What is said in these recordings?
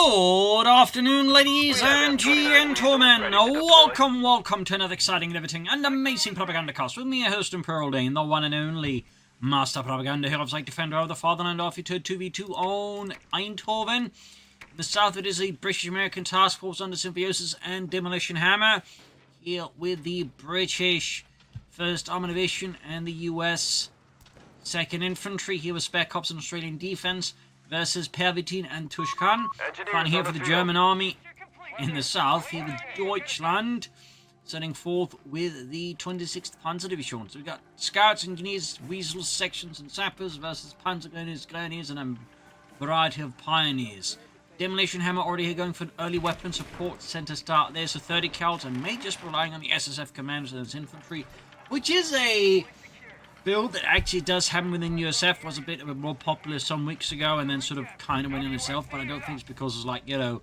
Good afternoon, ladies and gentlemen. Welcome to another exciting, riveting, and amazing Propagandacast with me, your host and Pearl Dane, the one and only Master Propaganda Hero, like Defender of the Fatherland, off you to 2v2 on Eindhoven. In the south, it is a British-American task force under Symbiosis and DemolitionHammer. Here with the British 1st Armoured Division and the US 2nd Infantry. Here with Spare Cops and Australian Defence versus Pervitin and Tushkan. Finally here for the German Army in the south. Here with Deutschland setting forth with the 26th Panzer Division. So we've got Scouts, Engineers, Weasels, Sections and Sappers versus Panzer Grenadiers and a variety of Pioneers. DemolitionHammer already here going for an early weapon support center start there. So 30 cals and may just relying on the SSF commanders and its infantry, which is a build that actually does happen within USF. Was a bit of a more popular some weeks ago and then sort of kind of went in itself, but I don't think it's because it's like, you know,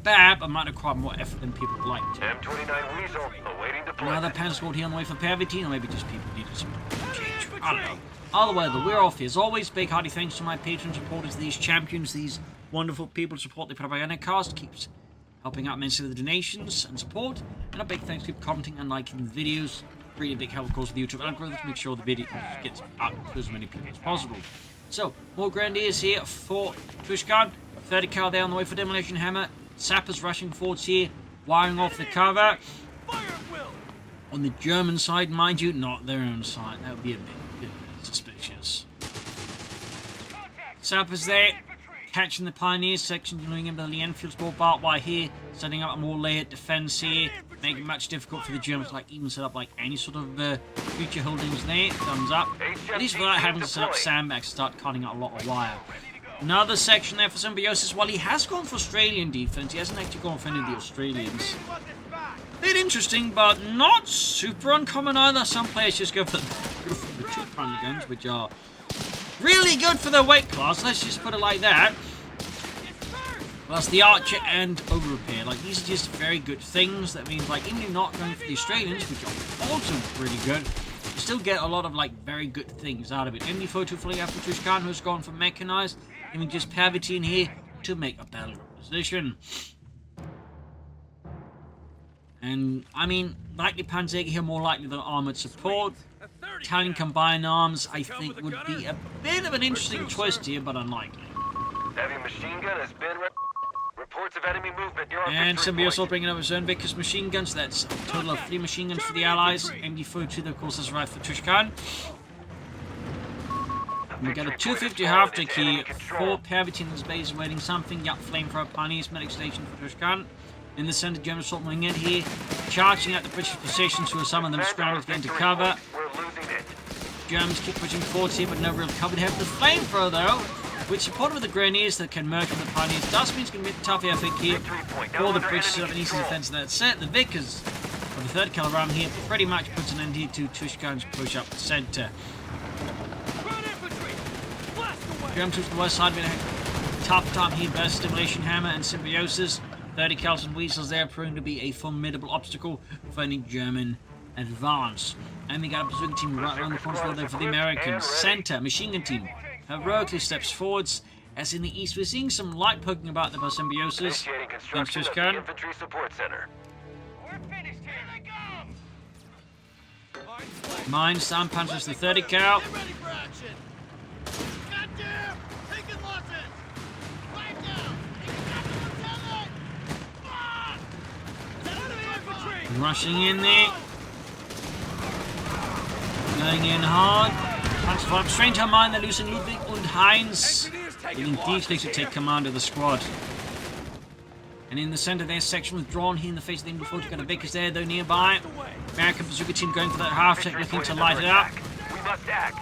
bad, but might require more effort than people would like to. M29 Weasel awaiting deployment. Another Panther squad here on the way for Pervitin, or maybe just people needed some change. I don't know. Either way, we're off here. As always, big hearty thanks to my patron supporters, these champions, these wonderful people who support the Propagandacast, keeps helping out immensely with the donations and support, and a big thanks to commenting and liking the videos. Really big help, of course, with the YouTube algorithm to make sure the video gets out to as many people as possible. So, more Grenadiers here for Tushkan. 30 cal there on the way for DemolitionHammer. Sappers rushing forwards here, wiring off the cover. On the German side, mind you, not their own side. That would be a bit suspicious. Sappers there, catching the Pioneers section, doing into the Enfield's ball barbed wire here, setting up a more layered defense here, making it much difficult for the Germans to like even set up like any sort of future holdings there. Thumbs up. At least without having to set up sandbags to start cutting out a lot of wire. Another section there for Symbiosis. While he has gone for Australian defense, he hasn't actually gone for any of the Australians. Bit interesting, but not super uncommon either. Some players just go for the 2-pounder guns, which are really good for their weight class. Let's just put it like that. Plus the Archer and Over Repair. Like, these are just very good things. That means, like, even if you're not going for the Australians, which are also pretty good, you still get a lot of, like, very good things out of it. MD photo fully after Tushkan, who's gone for Mechanized. Even just Pervitin here to make a better position. And, I mean, likely Panzer here, more likely than armored support. Italian combined arms, I think, would be a bit of an interesting choice here, but unlikely. Heavy machine gun has been reports of enemy movement. You're on and Symbiosis bringing over his own Vickers machine guns. That's a total of 3 machine guns for the Allies. MD-42, of course, has arrived for Tushkan. We got a 250 half-deck here for Pervitin's base, waiting something. Yup, flamethrower Pioneers medic station for Tushkan. In the center, German assault moving in here, charging at the British positions, who are some of them scrambled to get into cover. Germans keep pushing forward here, but no real cover. They have the flamethrower though, which supported with the Grenadiers that can merge with the Pioneers. Does mean it's going to be a tough effort here for the British to have an easy defense of that set. The Vickers of the 3rd caliber round here pretty much puts an end here to Tushkan's push up the center. German troops on the west side have been a tough time here versus DemolitionHammer and Symbiosis. 30 cals and Weasels there proving to be a formidable obstacle for any German advance. And we got a bazooka team right around the corner there for the Americans. Center, machine gun team heroically steps forwards. As in the east, we're seeing some light poking about the Symbiosis. Thanks to Tushkan. Infantry support center. Mines, Sound Panthers, the 30 cal. Rushing in there. Going in hard. Transform. Strange how mine, they're losing Ludwig and Heinz. Getting deeply to take command of the squad. And in the center there, section withdrawn here in the face of the before to get a Vickers there, though nearby. American bazooka team going for that half-check, looking to light it up. We must act.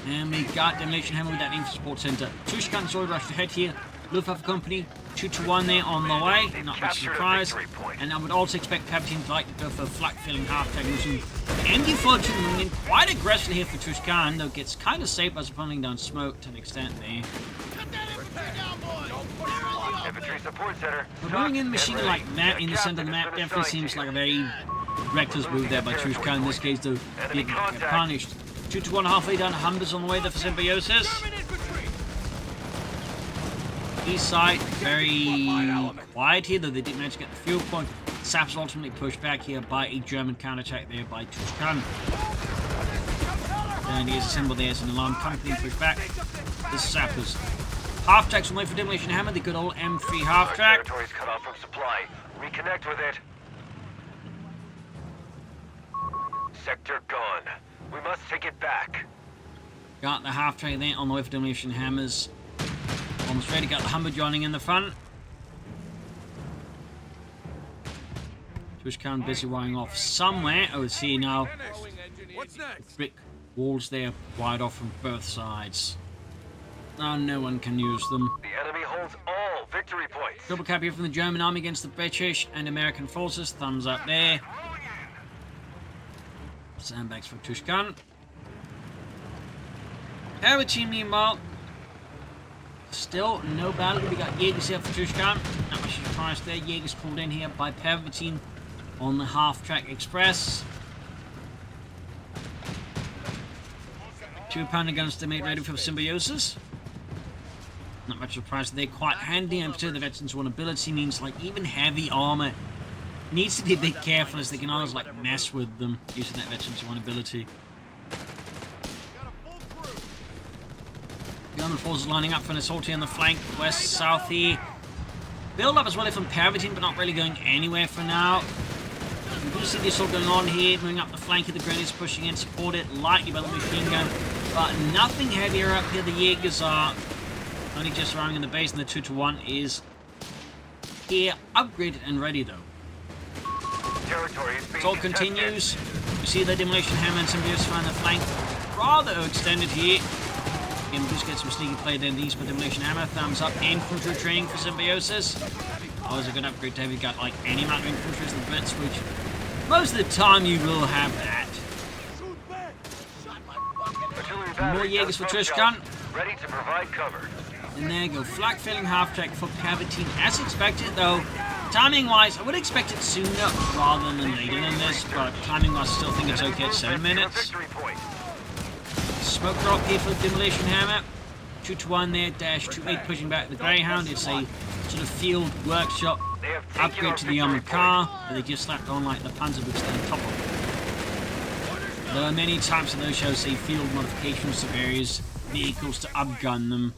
And we got DemolitionHammer with that info support center. Tushkan's already rushed ahead here. Luftwaffe company, 2-1 there on the way, not much surprise. And I would also expect Pervitin to like to go for a flak-filling half-tag using MD-42 moving in quite aggressively here for Tushkan, though gets kind of safe by pulling down smoke to an extent there. Infantry support center. But moving in the machine like that in the center of the map definitely seems like a very reckless move there by Tushkan. In this case, though, getting punished. 2-1 halfway down, Humbers on the way there for Symbiosis. east side, very quiet here, though they did manage to get the fuel point. Sappers ultimately pushed back here by a German counterattack there by Tushkan. And here's a symbol there, it's an alarm coming being pushed back. The Sappers. Half-tracks will wait for DemolitionHammer, the good old M3 half-track. Territory's cut off from supply. Reconnect with it. Sector gone. We must take it back. Got the half-track there on the way for DemolitionHammers. Almost ready, got the Humber joining in the front. Tushkan busy wiring off somewhere. Oh, it's here now. Brick walls there wide off from both sides. Now no one can use them. The enemy holds all victory points. Double cap here from the German army against the British and American forces. Thumbs up there. Sandbags for Tushkan. Pervitin, meanwhile, still no battle. We got Jaegers here for Tushkan. Not much surprise there. Jaegers pulled in here by Pervitin on the half-track express. 2-pounder guns to make ready for Symbiosis. Not much surprise. They're quite handy, and particularly the Veterans 1 ability means like even heavy armor needs to be a bit careful as they can always like mess with them using that Veterans 1 ability. German forces lining up for an assault here on the flank, west, south here. Build up as well from Pervitin, but not really going anywhere for now. We do see this all going on here, moving up the flank of the Grenadiers, pushing in, supported lightly by the machine gun, but nothing heavier up here. The Jaegers are only just arriving in the base, and the 2-to-1 is here, upgraded and ready though. It all continues. You see the DemolitionHammer and Symbiosis around the flank, rather extended here. Again, we just get some sneaky play there in the east with DemolitionHammer. Thumbs up, infantry training for Symbiosis. Always a good upgrade to have. You got like any amount of infantry as the Blitz, which most of the time you will have that. More Jaegers for Tushkan. Ready to provide cover. And there you go, flak filling half-track for Pervitin. As expected though, timing-wise, I would expect it sooner rather than later than this, but timing-wise I still think it's okay at 7 minutes. Smoke drop here for DemolitionHammer. 2-to-1 there, dash 2-8 pushing back the Greyhound. It's a sort of field workshop upgrade to the armored car, but they just slapped on like the Panther boots on top of it. There are many types of those shows say field modifications to various vehicles to upgun them.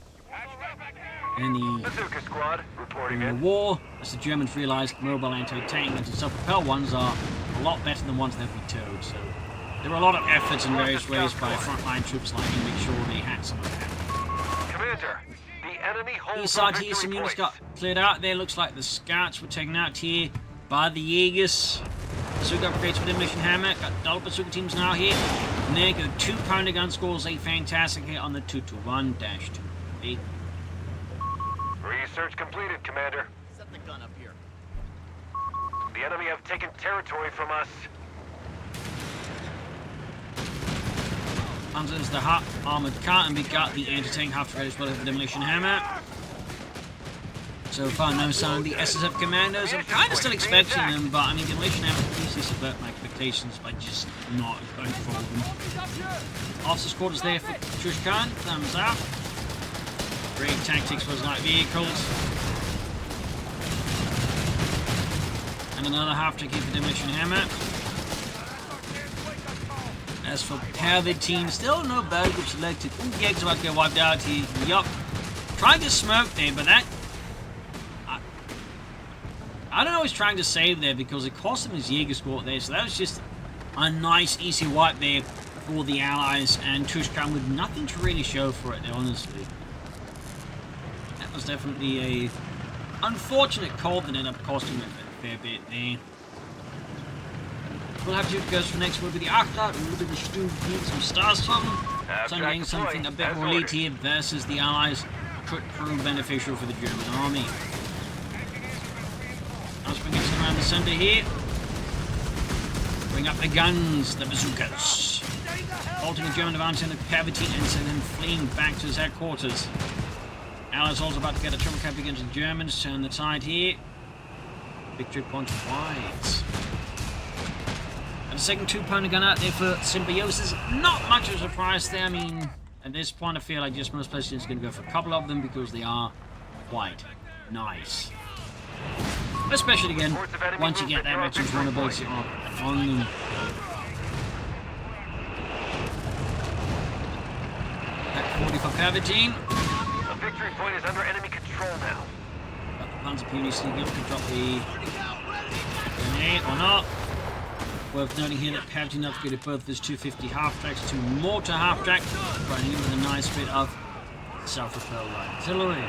In the war, as the Germans realised, mobile anti-tank and self-propelled ones are a lot better than ones that have been towed. So there were a lot of efforts in various ways by frontline troops like to make sure they had some of that. Commander, the enemy holds East side here, some units got cleared out there. Looks like the scouts were taken out here by the Jaegers. Bazooka upgrades for DemolitionHammer. Got double bazooka teams now here. And there go 2-pounder gun scores a fantastic hit on the 2-to-1-2. Research completed, Commander. Set the gun up here. The enemy have taken territory from us. Panther's the armoured car, and we got the anti-tank half-track as well as the DemolitionHammer. So far, no sign of the SSF commandos. I'm kind of still expecting them, but I mean, DemolitionHammer can easily subvert my expectations by just not going for them. Officers' quarters there for Tushkan. Thumbs up. Great tactics for his light vehicles. And another half-track here for DemolitionHammer. As for Pervitin, still no battle group selected. Ooh, Jaegers about to get wiped out here. Yup. Trying to smoke there, but that... I don't know what he's trying to save there because it cost him his Jaeger squad there. So that was just a nice, easy wipe there for the Allies. And Tushkan with nothing to really show for it there, honestly. That was definitely a unfortunate call that ended up costing him a fair bit there. We'll have to go for next word with the Akta, a little bit of stew, some stars from them. So I'm getting something a bit more elite here versus the Allies could prove beneficial for the German army. Let's bring it around the center here. Bring up the guns, the bazookas. Halting the German advance in the Pervitin and send him fleeing back to his headquarters. Allies also about to get a triple cap against the Germans, turn the tide here. Victory point wide. And a second 2-pounder gun out there for Symbiosis. Not much of a surprise there. I mean, at this point I feel like just most places are going to go for a couple of them because they are quite nice. Especially again, once you get that much vulnerability on them. Back 40 for Pervitin. A victory point is under enemy control now. Got the Panther PVC sneaking up to drop the grenade or not. Worth noting here that Pervitin upgraded both of his 250 half-tracks to mortar half-track, running in with a nice bit of self-repel artillery.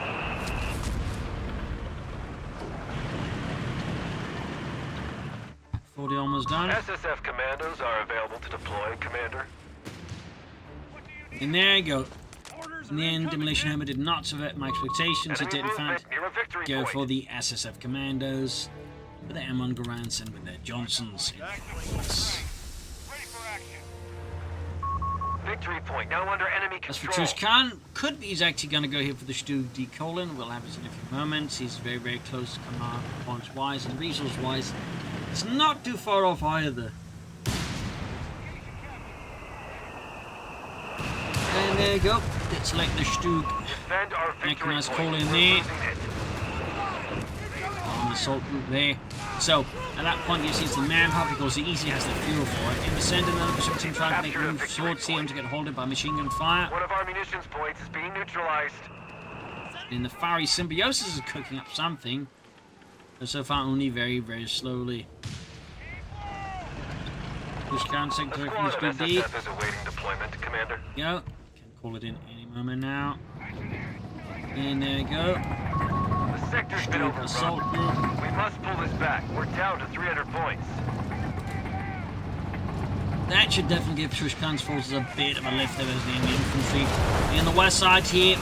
Almost done. SSF commandos are available to deploy, Commander. And there you go. In the end, DemolitionHammer did not subvert my expectations. It did, in fact, go for the SSF commandos with their M1 Garants and with their Johnsons. Victory point now under enemy As for control. Tushkan, he's actually going to go here for the Stu D colon. We'll have it in a few moments. He's very, very close to command points wise and resource wise. It's not too far off either. And there you go. Let's select the Stug Mechanized call in there. On the assault group there. So, at that point you see it's the manpower because he easily has the fuel for it. In the center, another pursuit team trying to make a move towards him to get holded by machine gun fire. One of our munitions points is being neutralized. In the fiery Symbiosis is cooking up something. But so far only very, very slowly. Tushkan sector from the Stug D. SSF is awaiting deployment, Commander. Go. Can call it in any moment now. And there you go. The sector's been overrun. Assault group. We must pull this back. We're down to 300 points. That should definitely give Tushkan's forces a bit of a lift over the enemy infantry. In the west side here,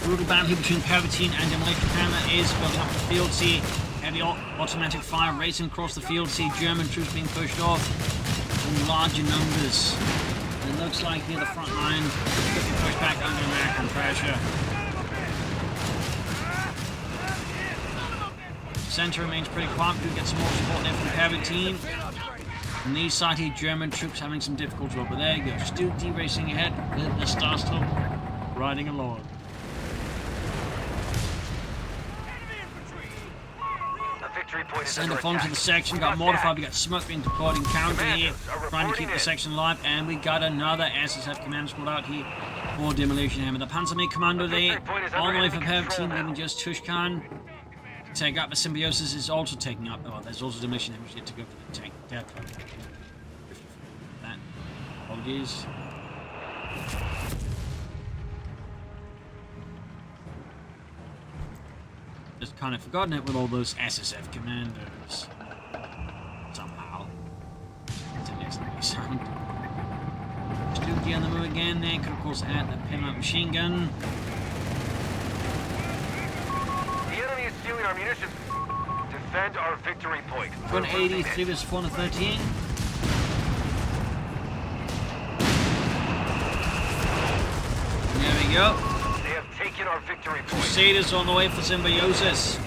brutal battle here between Pervitin and DemolitionHammer is building up the field. See heavy automatic fire racing across the field. See German troops being pushed off in larger numbers. And it looks like here the front line could be pushed back under American pressure. Center remains pretty quiet. We do get some more support there from Pervitin. On the east side here, German troops having some difficulty, but there you go. Still D-racing ahead with the Star still riding along. Send the phone to the section, got mortified, we got smoke being deployed in counter here, trying to keep the section alive, and we got another SSF command squad out here for DemolitionHammer. The Panther commando there, on the way for Pervitin, leaving just Tushkan. Take up the Symbiosis is also taking up. Oh, there's also DemolitionHammer yet to go for the tank depot. That. Apologies. Just kind of forgotten it with all those SSF commandos. Somehow. It's an excellent sound. Stooky on the move again there. Could of course add the pin-up machine gun. The enemy is stealing our munitions. Defend our victory point. 183 versus 413. There we go. Taken our victory point. Crusaders on the way for Symbiosis.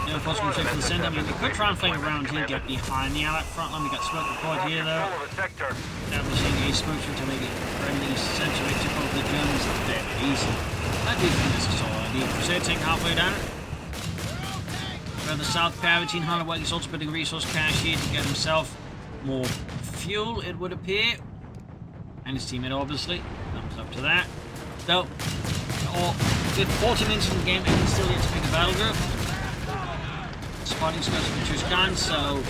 No possible shape for the center. I mean, we could try and flank around here, get behind the Allied front line. We got smoke deployed here though. Establishing a smoke to make it friendly, essentially to both the Germans dead easy. I do think this is all I need. Crusader tank halfway down. Further south, Pervitin Hunterweg is also putting a resource cache here to get himself more fuel, it would appear. And his teammate, obviously. Thumbs up to that. So, with 40 minutes in the game, and still yet to pick a battle group. Spotting scopes from Tushkan, so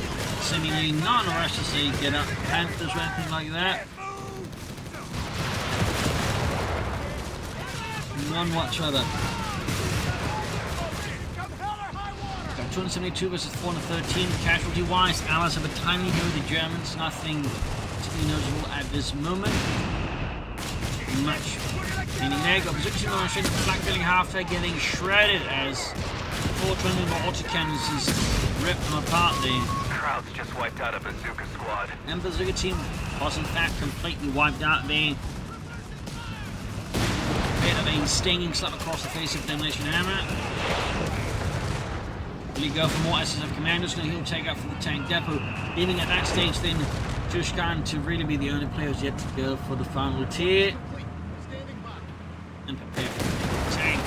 seemingly not in a rush to say get up Panthers or anything like that. None whatsoever. Got 272 versus 413. Casualty wise, Allies have a tiny here with the Germans, nothing noticeable at this moment. Much. Meaning there, got position on the black filling halfway getting shredded as 420 autocannons is ripped them apart there. Crowds just wiped out a bazooka squad. And bazooka team was in fact completely wiped out there. Bit of a stinging slap across the face of DemolitionHammer. Will he go for more SSF commandos? No, he'll take up for the tank depot, leaving at that stage then Tushkan to really be the only players yet to go for the final tier. and prepare for the attack.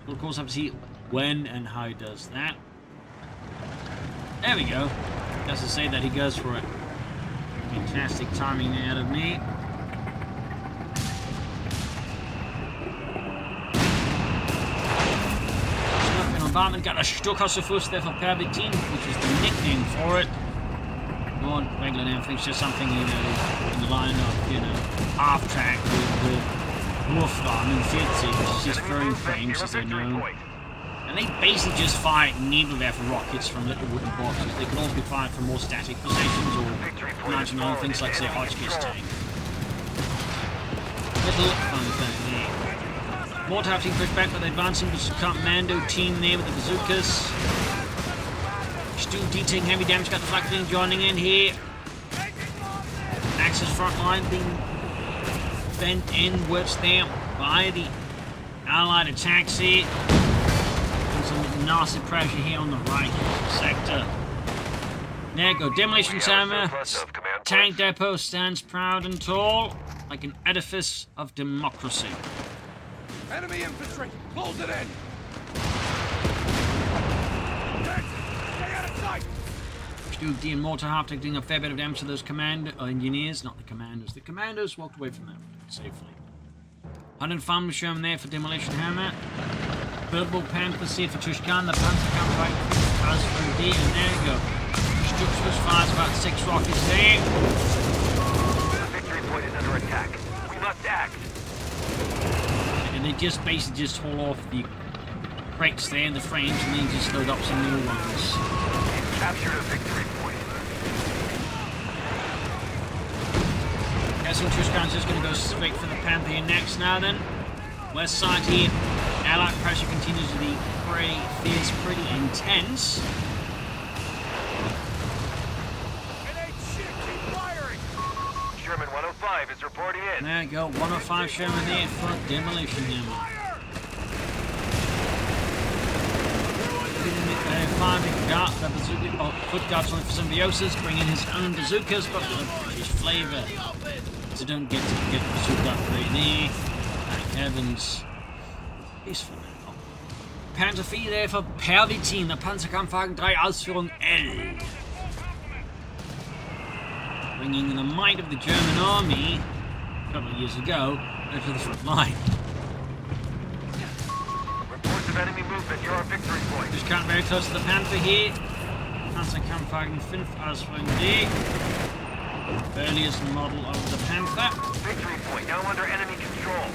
We'll of course have to see when and how he does that. There we go. Just to say that he goes for it. Fantastic timing out of me. Environment got a Stockhausserfuss there for Pervitin, which is the nickname for it. Not regular name, it's just something, you know, in the line of, you know, half track with Wurfrahmen 40, which is just throwing frames, as they know. And they basically just fire Nebelwerfer rockets from little wooden boxes. They can also be fired from more static positions or imagine other things like, say, Hotchkiss tank. Little fun thing there. Mortar having pushed back by the advancing commando team there with the bazookas. Stu D taking heavy damage, got the flak thing joining in here. Axis front line being bent inwards there by the Allied attacks here. And some nasty pressure here on the right sector. There you go, DemolitionHammer. Tank depot stands proud and tall, like an edifice of democracy. Enemy infantry! Close it in! Stay out of sight! Stu D and Mortar half doing a fair bit of damage to those engineers, not the commanders. The commanders walked away from them safely. 100 farm Sherman there for DemolitionHammer. Purple Panther seed for Tushkan. The Panther comes right as from D, and there you go. Stuxfus fires about 6 rockets there. The victory point is under attack. We must act. And they just basically just haul off the crates there in the frames and then just load up some new ones. Captured a victory point. Guessing Tushkan's just going to go straight for the Panther here next now then. West side here, Allied pressure continues to be pretty fierce, pretty intense. Sherman 105 is reporting in. There you go, 105 Sherman there for DemolitionHammer. Finally got the bazooka, foot guards on for Symbiosis, bringing his own bazookas, but with a British flavour. So don't get the bazooka upgrade there. Thank heavens. Peaceful now. Panther 4 there for Pervitin, the Panzerkampfwagen 3 Ausführung L. Bringing the might of the German army a couple of years ago to the front line. Reports of enemy movement. You're our victory point. Just count very close to the Panther here. Panzerkampfwagen 5 Ausführung D. Earliest model of the Panther. Victory point now under enemy control.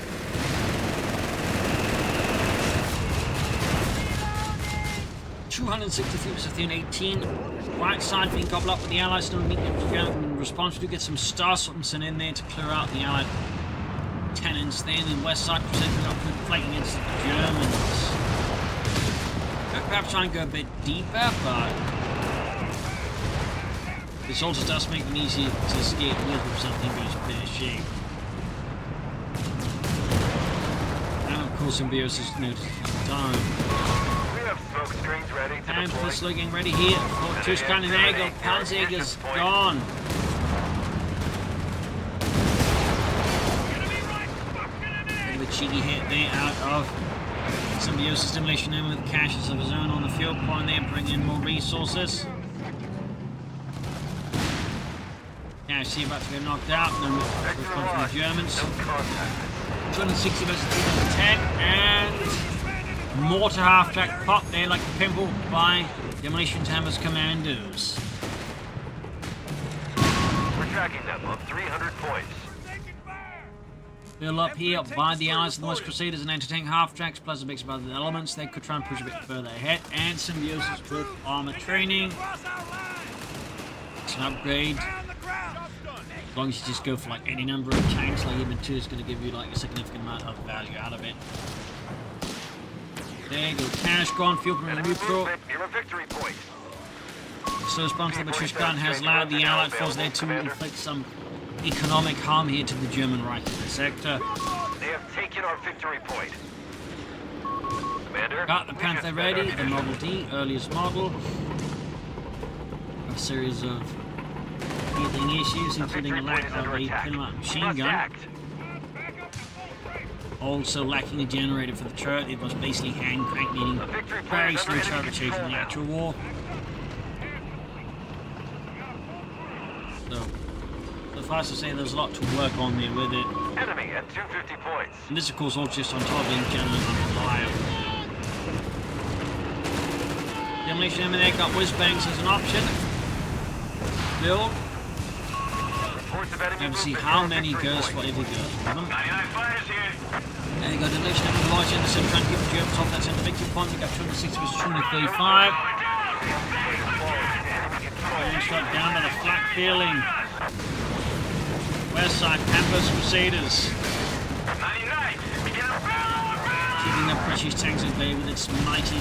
.263 18. Right side being gobbled up with the Allies. Still meeting in response. We do get some Starsomsen in there to clear out the Allied tenants there. And then west side presenting up with flanking against the Germans. Could perhaps try and go a bit deeper, but this also does make them easier to escape with something goes a bit of shape. And of course Symbiosis notices the time. Smoke screens ready to Panther's looking ready here. Oh, Tushkan and there you go. Panzer's gone. Bit of a cheeky hit there out of Symbiosis DemolitionHammer with caches of his own on the field point there, bringing in more resources. Cache here about to get knocked out. No more from the Germans. 260 versus 210 and Mortar half-track pop there like a pimple by DemolitionHammer's commandos. We're tracking them on 300 points. Build up here by the Allies and the West Crusaders and anti-tank half-tracks plus a mix of other elements. They could try and push a bit further ahead. And Symbiosis with armor training. It's an upgrade. As long as you just go for like any number of tanks, like even 2 is going to give you like a significant amount of value out of it. There you go, cash gone, fuel from the neutral. You're a victory point. So responsible, but Tushkan has allowed the Allied force there to inflict some economic harm here to the German right in the sector. They have taken our victory point. Commander, Got the Panther ready, the Model D, earliest model. A series of teething issues, including a lack of a kilowatt machine gun. Also lacking a generator for the turret. It was basically hand crank, needing very slow turbocharging in the actual war. So, suffice to say, there's a lot to work on there with it. Enemy at 250 points. And this, of course, all just on top of being generally unreliable. DemolitionHammer there got whiz-bangs as an option. Build. And see how many goes for every goes. And you got DemolitionHammer large in the center, trying to keep the Germans off that center victory point. They got 260 versus 235. And shot down by the flak feeling. West side, Panthers, Crusaders. Keeping the British tanks at bay with its mighty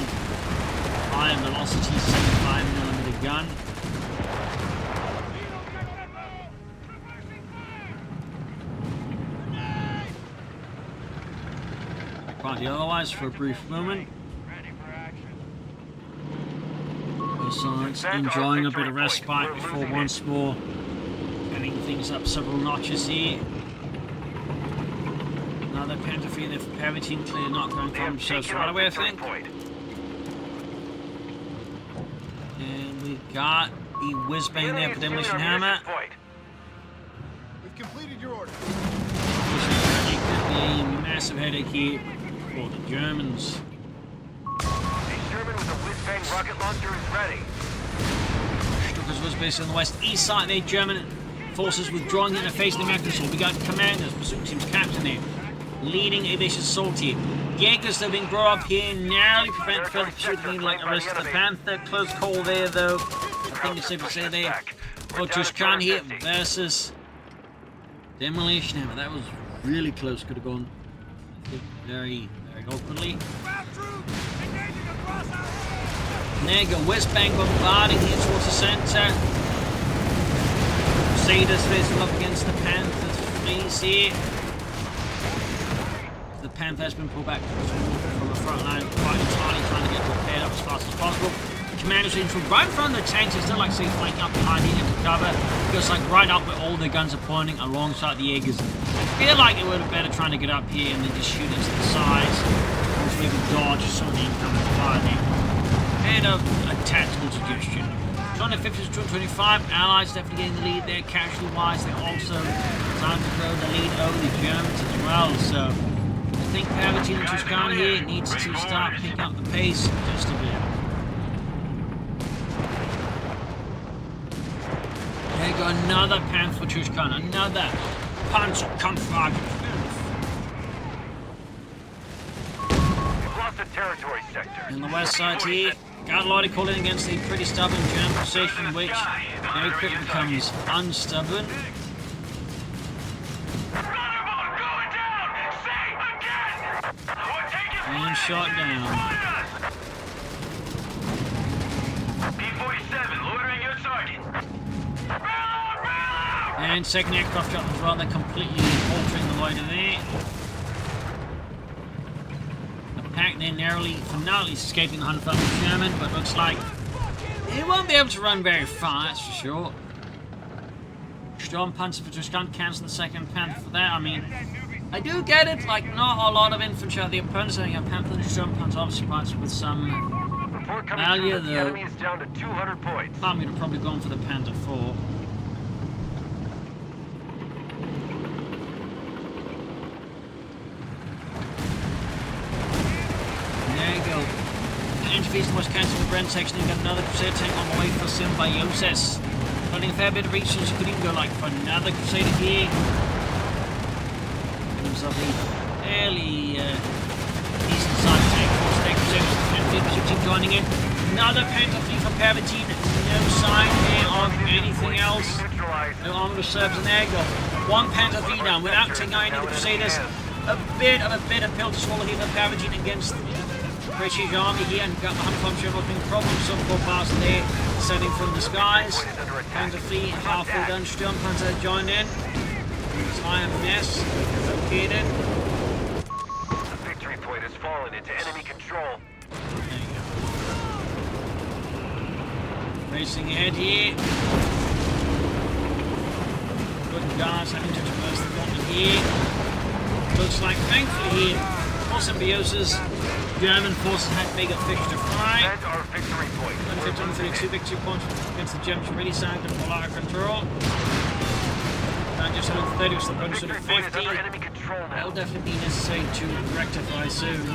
high velocity 75mm gun. Party otherwise for a brief moment. Both sides enjoying a bit of respite before once more getting things up several notches here. Another Panther for Pervitin, clear not going from themselves right away, I think. And we got the whiz-bang there for DemolitionHammer. We've completed your order. Which could be a massive headache here for the Germans. A Sherman with a whiz-bang rocket launcher is ready. Stucker's was based on the west-east side there. German forces withdrawing in the face of the American assault. We got commanders, pursuit team's captain there, leading a vicious assault here. Jaegers have been brought up here, narrowly prevent further pursuit being like the rest of the Panther. Close call there, though. I think it's safe to say there. Tushkan here versus DemolitionHammer. That was really close. Could have gone, I think, very, very awkwardly. And there you go. West-bang bombarding here towards the center. Crusaders facing up against the Panthers. Flees here. The Panther has been pulled back from the front line quite entirely, trying to get prepared up as fast as possible. Commanders are in right in front of the tanks. It's still like say flanking up behind here to cover. It goes like right up where all the guns are pointing alongside the Jaegers. I feel like it would have better trying to get up here and then just shoot into the sides. Or maybe dodge some of the incoming fire there. And a tactical suggestion. 250 to 225, Allies definitely getting the lead there. Casualty wise, they're also trying to grow the lead over the Germans as well. So I think Pervitin and Tushkan here needs to start picking up the pace just a bit. There you go, another Panther for Tushkan, another Panzer Kampfwagen. We've lost the territory sector. In the west side here, got a lot of calling against a pretty stubborn German position, which very quickly becomes unstubborn. And shot down. B-47, loitering your target. And second aircraft shot as well, they're completely altering the loader there. The pack then narrowly, finally escaping the hunt from the Sherman, but looks like he won't be able to run very far, that's for sure. Storm Panther for Tushkan, cancel the second Panther for that. I mean, I do get it, like not a lot of infantry at the opponents. I think a Panther and Storm Panther obviously parts with some value, the though. enemy is down to 200 points. I'm going to probably go on for the Panther 4. Interface was cancelled with Brent section. You've got another Crusader tank on the way for Symbiosis. Running a fair bit of reach, so you could even go like for another Crusader here. Get himself a fairly decent sized tank for State Crusaders. Panther team joining in. Another Panther fleet for Pervitin. No sign here of anything else. No armor reserves, and there you go. One Panther fleet down without taking out any of the Crusaders. A bit of pill to swallow here for Pervitin against British Army here, and got the hunt from Sherman being problems. Some go past there, setting from the skies. Panther fleet halfway done. Sturm Panzer joined in. Entire mess located. The victory point has fallen into enemy control. There you go. Racing ahead here. Good guards having to traverse the gauntlet here. Looks like, thankfully, for Symbiosis, German forces had bigger fish to fry. Defend our victory point. 132 victory points against the Germans really starting to pull out of control. And just 130 was the bonus of 50. Enemy control That now. will definitely be necessary to rectify soon.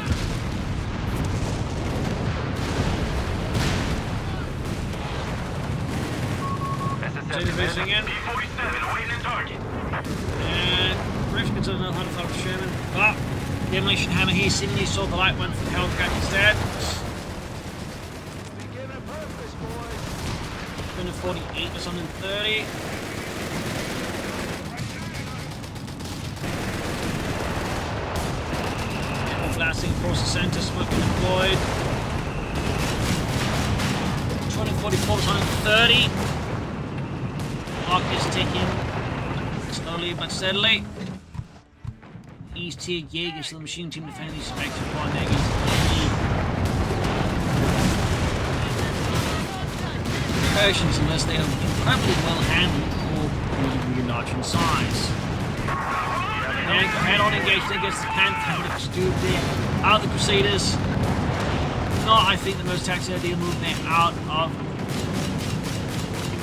Division again. B-47 awaiting a target. And British gets another 105 Sherman. But DemolitionHammer here seemingly saw the light one from Hellcat instead. Be given a purpose, boys. 148 was 130. Blasting across the center, smoking deployed. 2044 was 130. Clock is ticking slowly but steadily. East tier Jaegers to the machine team defending these effective point negative. Persians, unless they are incredibly well handled or really large in size. And head on engagement against the Panther, looks stupid. Out of the Crusaders. Not, I think, the most tactical ideal move there out of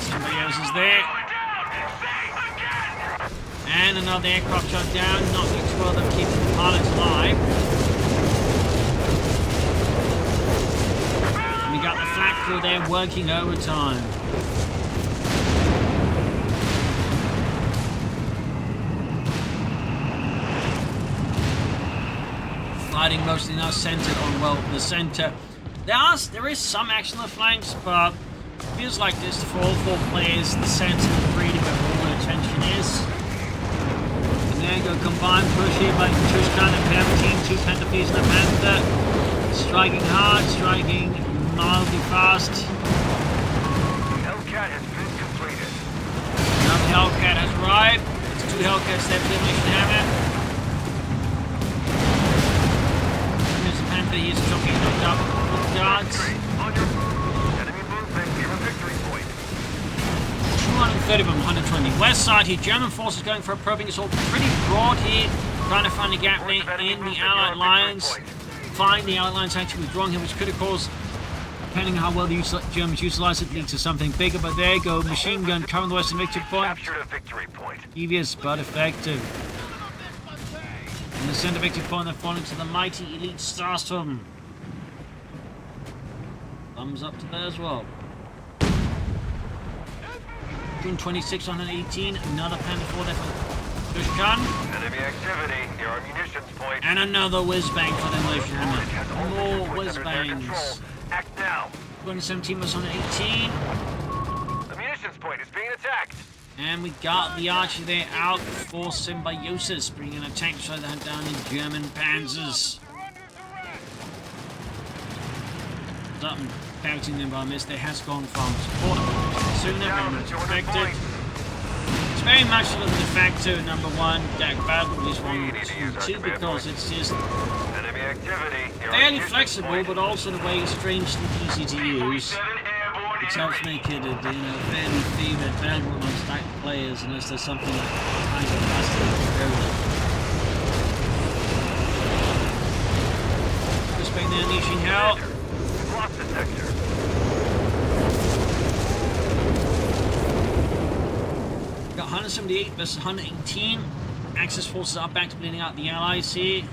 Symbiosis there. And another aircraft shot down, not doing too well, though, keeping the pilots alive. And we got the flak crew there working overtime. Fighting mostly now centered on, well, the center. There is some action on the flanks, but it feels like this for all four players, the center is really where all the attention is. And there go combined push here by Tushkan and Pervitin, 2 Panther and a Panther. Striking hard, striking mildly fast. Hellcat has been completed. Another Hellcat has arrived. It's 2 Hellcats there for DemolitionHammer. He's choking knocked up with guards. Enemy movement near a victory point. 230 from 120. West side here, German forces going for a probing assault pretty broad here, trying to find a gap there in the Allied lines. Find the Allied lines actually withdrawing here, which could, of course, depending on how well the Germans utilize it, lead to something bigger. But there you go, machine gun covering the western victory point. Captured a victory point. Devious but effective. And the center victory point, they're falling to the mighty elite Starstorm. Thumbs up to that as well. June 26, 118, another Panther 4 there for Tushkan. Enemy activity near our munitions point. And another whiz-bang for DemolitionHammer. More whiz-bangs. Act now. 2017 was 118. The munitions point is being attacked. And we got the archer there out for Symbiosis, bringing an attack so they had down the German panzers. Something pouting them by miss. They has gone from support sooner than expected. It's very much a little de facto number 1 DAK battle, at least 1, 2, because it's just Enemy activity near fairly flexible, but also in a way strangely easy to use. Which helps make it a fairly favored battle amongst DAK players, unless there's something like kind of plastic. Just being there, unleashing hell. Lost the sector. Got 178 versus 118. Axis forces are back to bleeding out the Allies here.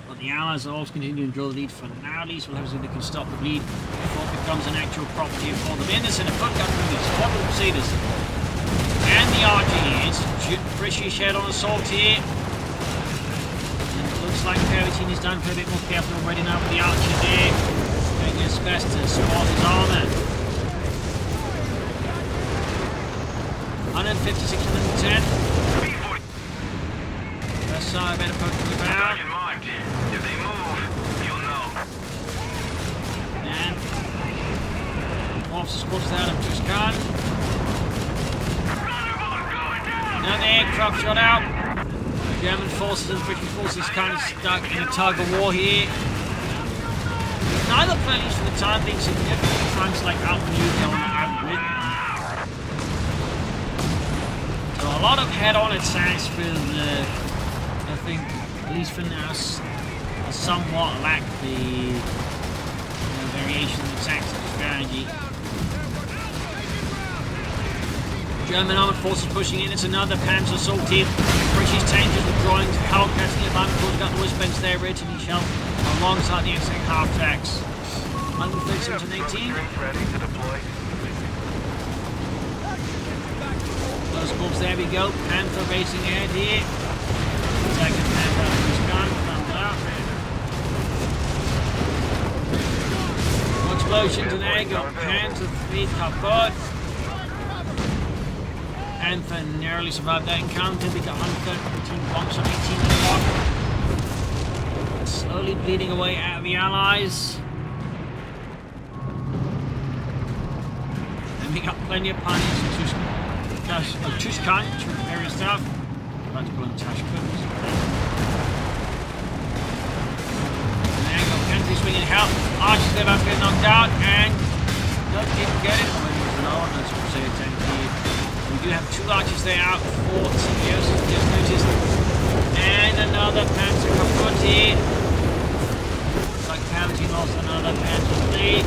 But the Allies are also continuing to draw the lead for now. At least we'll have something that can stop the bleed before it becomes an actual property for them. Innocent and foot gun movies, what the Crusaders. And the archer here. It's British head on assault here. And it looks like Pervitin is done for a bit more careful already now with the archer there. Doing his best to spot his armor. 156, 110. Left side, better poke them about. If they move, you'll know. And officer squads out of Tushkan. Now the aircraft shot out. German forces and British forces kind of stuck in a tug of war here. Neither play, at least for the time being, significant times like outmaneuvered or outwit. So a lot of head-on attacks with, I think, at least for now, somewhat lack the variation of the tactical strategy. German armored forces pushing in. It's another Panzer assault team. British tankers withdrawing to Hellcats. The advanced force got the whizbangs there, ready to shell alongside the Escalating half-tracks. 106 and 18. Ready to deploy. Close calls, there we go. Panther racing ahead here. Second Panther is gone. More explosions in there. Got Panther 3 kaput. Panther narrowly survived that encounter. We got 113 bombs on 18 o'clock. Slowly bleeding away out of the Allies. And we got plenty of pioneers and Tushkan, area stuff. I'd like to call him Tushkan. There you go, Panther swinging help. Archers there about to get knocked out, and don't even get it. No, that's what say tank here. We do have 2 archers there out for Symbiosis, just noticed. And another Panther kaput here. Looks like Pervitin lost another Panther 3.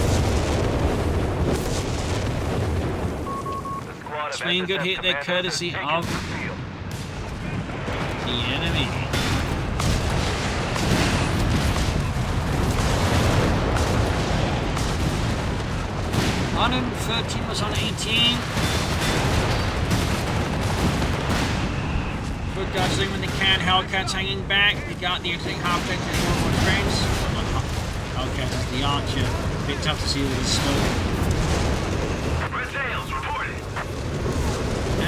Swinging good hit there, courtesy of the enemy. $113 was on 18. Good guys doing when they can. Hellcats hanging back. We got the exiting half-deck to 4 more trains. Hellcats is the archer. A bit tough to see with the smoke.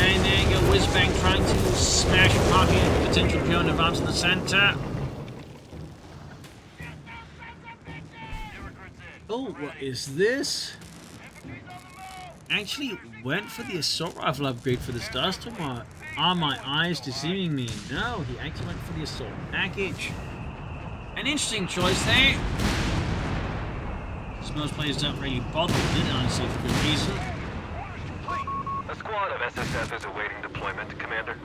And there you go, whizbang trying to smash parking potential German advance in the center. Oh, what is this? Actually went for the assault rifle upgrade for the Stalemate. Are my eyes deceiving me? No, he actually went for the assault package. An interesting choice there. Because most players don't really bother with it, honestly, for good reason. A squad of SSF is awaiting deployment, Commander.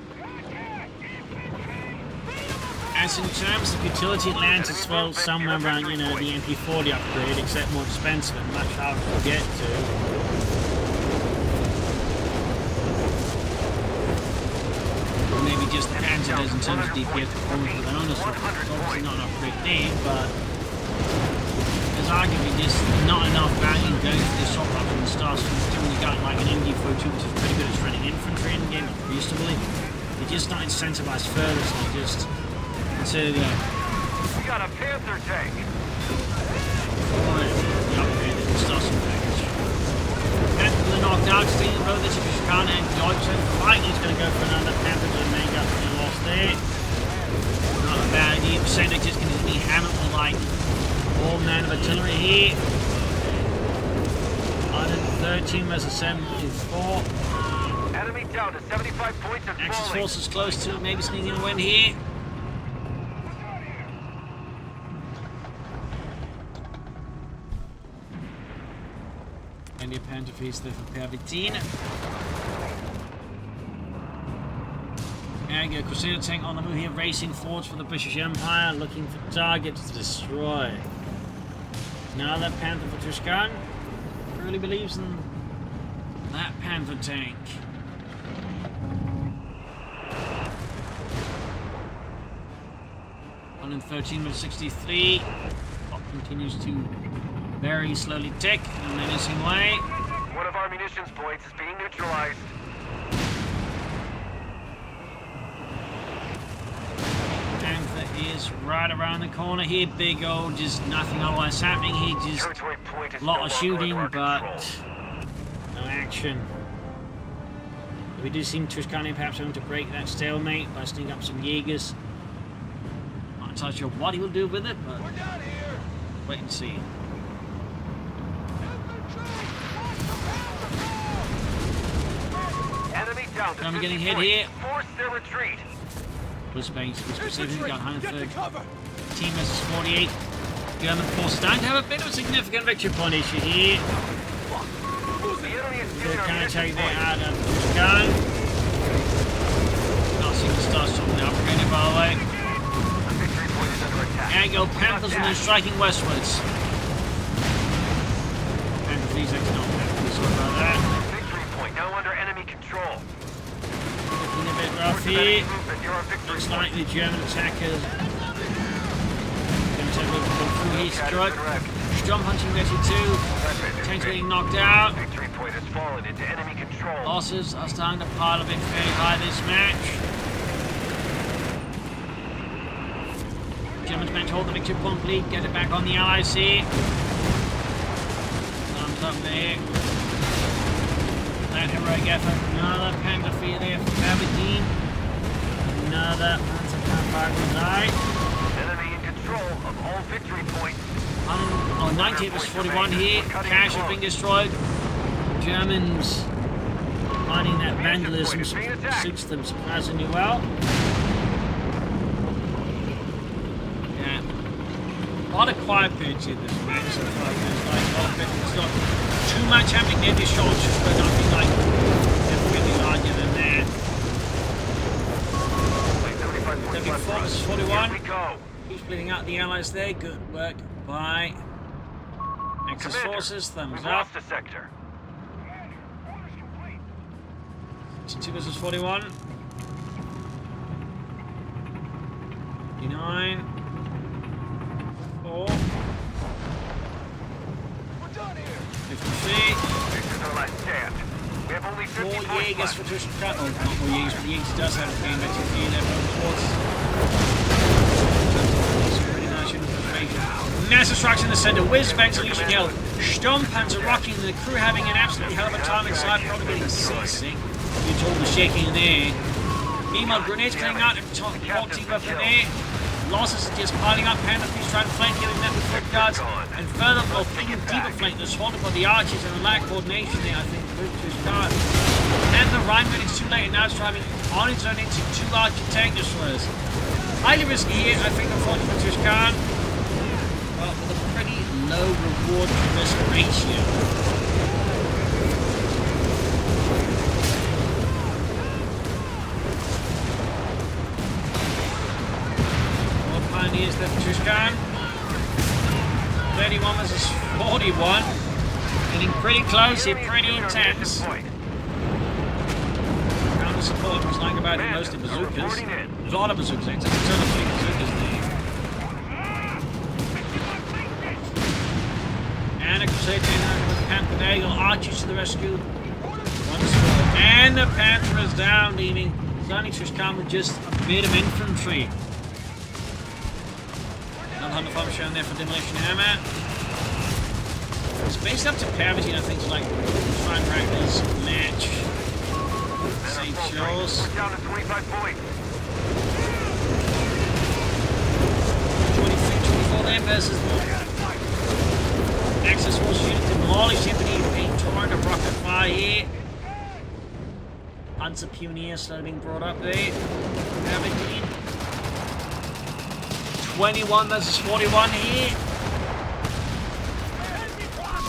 As in terms of utility, it lands as well somewhere around, the MP40 upgrade, except more expensive and much harder to get to. Or maybe just the Panther does in terms of DPS performance, but then honestly, obviously not an upgrade there, but there's arguably just not enough value going for the assault rifle from the start, so when you got like an MD42, which is pretty good at shredding infantry in the game, reasonably, they're just not incentivized further, so they just consider the... We got a Panther tank! The upgrade that the Stalemate package. Panther knocked out, stealing both the Tushkan and Dodson. Lightning's going to go for another Panther to make up the loss there. Not a bad idea. Percentage is going to be hammered with like all man of artillery here. 113 versus 74. Enemy down to 75 points and Axis falling. forces close to maybe sneaking a win here. And the Panther face there for Pervitin. There you go, Crusader tank on the move here, racing forwards for the British Empire, looking for targets to destroy. Now that Panther for Tushkan really believes in that Panther tank. On 13 with 63. Clock continues to very slowly tick in a menacing way. One of our munitions points is being neutralized. Panther is right around the corner here. Big O, just nothing otherwise happening here. Just Territory point is a lot no of longer shooting, under our but control. no action. We do seem Tushkan perhaps having to break that stalemate by sneaking up some Jaegers. Not entirely sure what he will do with it, but wait and see. Enemy down to Enemy 50 getting hit points. here. Force their retreat. Plus base, specifically got 130. Team versus 48. German forces starting to have a bit of a significant victory point issue here. The enemy is They're stealing our trying to munitions take that point. out of Tushkan. starts to be upgraded, by the way. A victory point is under attack. There you go, Panthers and then striking westwards. Panther fleet's actually not bad. Sorry about that. Victory point now under enemy control. Looking a bit rough Reports of enemy here. movement near our victory Looks point. like the German attackers. Going to go through his struck. Strom hunting ready too. Tanks getting knocked out. Victory point has fallen into enemy control. Losses are starting to pile up in very high this match. Germans managed to hold the victory point lead, get it back on the Allies here. Thumbs up there. That heroic effort. Another Panther fear there for Pervitin. Another Panther comeback right. Enemy in control of all victory points. 90 versus 41 here. Cash has been destroyed. Germans finding that vandalism suits them surprisingly well. Yeah. A lot of quiet periods in this match. So far. There's not too much happening there. This shot's just where nothing like really larger than that. 74 versus 41. Here we go. Keep splitting out the Allies there. Good work by Axis Commander, forces. Thumbs we've up. lost a sector. 62 versus 41. 59. 4. We're done here. 53. This is our last stand. We have only 50 More points Jaegers left. for Tushkan. Oh, not more Jaegers, but the Jaegers does have a game better for there from towards. Pretty nice unit of massive strikes in the center. Whiz bangs unleashing hell. Sturmpanzer rocking, the crew having an absolutely hell of a time inside, probably getting seasick. You told the shaking there. Meanwhile, grenades playing out and taunting weapon there. Losses are just piling up. Panther fleet's trying to flank, giving them with foot guards. And further, well, even deeper flank that's holding by the archers and the lack of coordination there, I think, with Tushkan. Panther Rheinberg is too late and now it's driving on its own into two large tank destroyers. Highly risky here, I think, unfortunately for Tushkan. But with a pretty low reward to risk ratio. Pioneers left Tushkan. 31 versus 41. Getting pretty close here, pretty intense. Counter support was like about most of bazookas. There's a lot of bazookas, it's a ton of big bazookas there. And a Crusade with the Panther Eagle, archers to the rescue. One squad. And the Panther is down, leaving Zani Tushkan with just a bit of infantry. Another Hunter shown there for DemolitionHammer. Spaced up to Pervitin, I think, to like try and rack this match. Save shows. We're down to 25 points. 23-24 there versus Axis Force unit demolished him, but he's being torn to rocket fire here. Panzer Pioneer slowly being brought up there. Pervitin. 21 versus 41 here.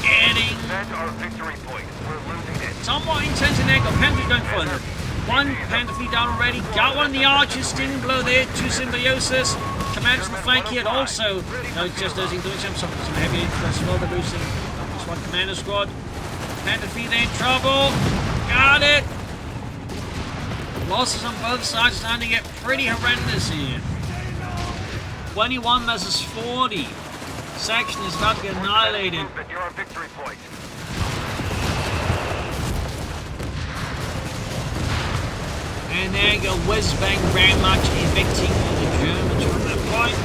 Getting That's our victory point. We're losing it. somewhat intense in angle. Panther going for it. One Panther fleet down already. Got one of the archers stinging below there. Two Symbiosis. Commanders on the flank here. Also, no, it's just those doing some heavy influence as well. They're losing just one commander squad. Panther fleet there in trouble. Got it. Losses on both sides starting to get pretty horrendous here. 21 versus 40. Section is about to get annihilated. You're our victory point. And there you go, whiz bang, very much evicting the Germans from that point.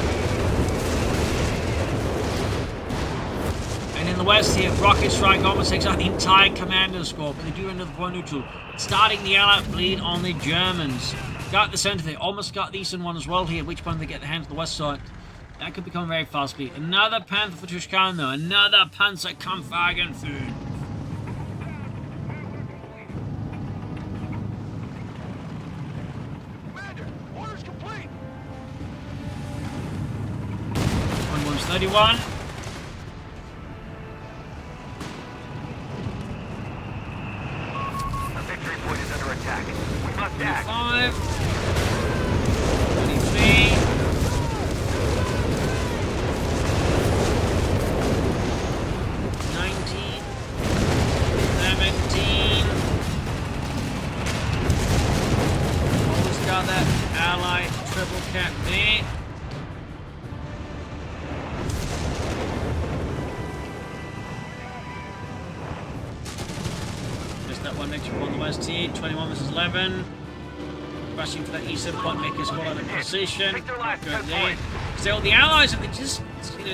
And in the west here, rocket strike almost takes out the entire commander squad, but they do end up point neutral, starting the Allied bleed on the Germans. Got the center there, almost got the eastern one as well here, which one they get the hands on the west side. That could become very fast bleed. Another Panther for Tushkan though, another Panzer Kampfwagen food. Commander, orders complete. 31. A victory point is under attack. We must act. 5. back there. Just that one next on the west here. 21 versus 11. Rushing for that eastern point, make us call out of position. Take their last Good 10 there. points. Still, the Allies, if they just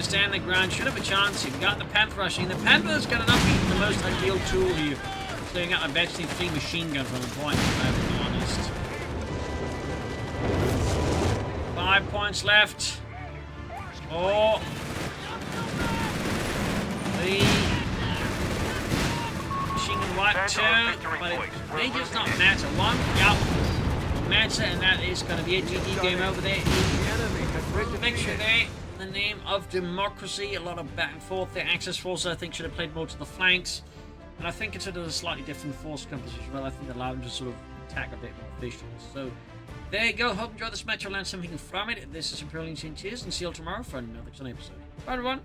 stand their ground, should have a chance here. We got the Panther rushing. The Panther's got enough being the most ideal tool here. Clearing out eventually 3 machine guns from the point, if I'm being honest. 5 points left. 4. 3. Machine gun wipe 2. But they just not matter. 1. Yep. Matter, and that is going to be a GG game over there. The victory there in the name of democracy. A lot of back and forth. The Axis force, I think, should have played more to the flanks. And I think considered a slightly different force composition. Well, I think it allowed them to sort of attack a bit more efficiently. So, there you go. Hope you enjoyed this match. I'll learn something from it. This is Imperial Cheers, and see you all tomorrow for another exciting episode. Bye, everyone.